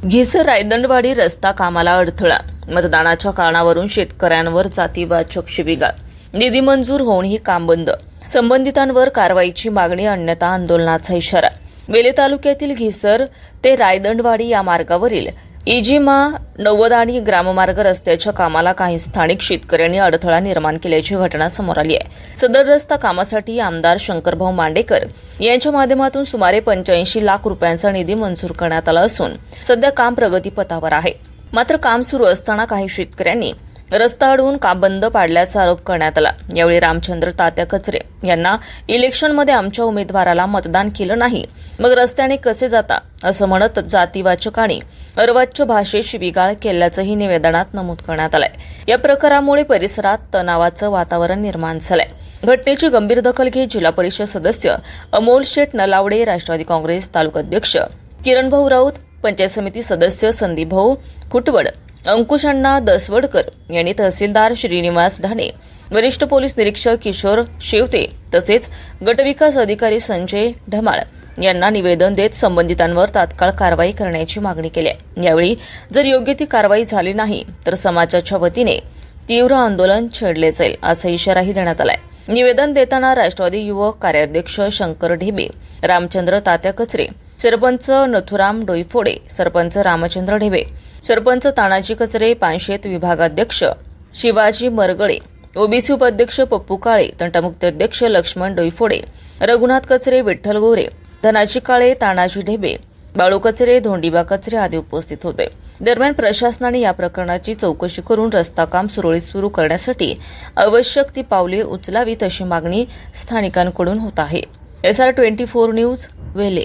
घिसर रायदंडवाडी रस्ता कामाला अडथळा, मतदानाच्या कारणावरून शेतकऱ्यांवर जातीवाचक शिवीगाळ, निधी मंजूर होऊनही काम बंद, संबंधितांवर कारवाईची मागणी, अन्यथा आंदोलनाचा इशारा। वेले तालुक्यातील घिसर ते रायदंडवाडी या मार्गावरील इजिमा 90 आणि ग्राममार्ग रस्त्याच्या कामाला काही स्थानिक शेतकऱ्यांनी अडथळा निर्माण केल्याची घटना समोर आली आहे। सदर रस्ता कामासाठी आमदार शंकरभाऊ मांडेकर यांच्या माध्यमातून सुमारे 85 लाख रुपयांचा निधी मंजूर करण्यात आला असून सध्या काम प्रगतीपथावर आहे। मात्र काम सुरू असताना काही शेतकऱ्यांनी रस्ता अडवून काम बंद पाडल्याचा आरोप करण्यात आला। यावेळी रामचंद्र तात्या कचरे यांना इलेक्शनमध्ये आमच्या उमेदवाराला मतदान केलं नाही, मग रस्त्याने कसे जाता असं म्हणत जातीवाचक आणि अर्वाच्य भाषेत शिवीगाळ केल्याचंही निवेदनात नमूद करण्यात आलंय। या प्रकारामुळे परिसरात तणावाचं वातावरण निर्माण झालंय। घटनेची गंभीर दखल घेत जिल्हा परिषद सदस्य अमोल शेठ नलावडे, राष्ट्रवादी काँग्रेस तालुकाध्यक्ष किरणभाऊ राऊत, पंचायत समिती सदस्य संदीपभाऊ खुटवड, अंकुश अण्णा दसवडकर यांनी तहसीलदार श्रीनिवास ढाणे, वरिष्ठ पोलीस निरीक्षक किशोर शेवते तसेच गटविकास अधिकारी संजय ढमाळ यांना निवेदन देत संबंधितांवर तात्काळ कारवाई करण्याची मागणी केली आहे। यावेळी जर योग्य ती कारवाई झाली नाही तर समाजाच्या वतीने तीव्र आंदोलन छेडले जाईल असा इशाराही देण्यात आलाय। निवेदन देताना राष्ट्रवादी युवक कार्याध्यक्ष शंकर ढेबे, रामचंद्र तात्या कचरे, सरपंच नथुराम डोईफोडे, सरपंच रामचंद्र ढेबे, सरपंच तानाजी कचरे, पानशेत विभागाध्यक्ष शिवाजी मरगळे, ओबीसी उपाध्यक्ष पप्पू काळे, तंटामुक्ती अध्यक्ष लक्ष्मण डोईफोडे, रघुनाथ कचरे, विठ्ठल गोरे, धनाजी काळे, तानाजी ढेबे, बाळू कचरे, धोंडीबा कचरे आदी उपस्थित होते। दरम्यान प्रशासनाने या प्रकरणाची चौकशी करून रस्ता काम सुरळीत सुरू करण्यासाठी आवश्यक ती पावले उचलावीत अशी मागणी स्थानिकांकडून होत आहे। SR24 न्यूज, वेले।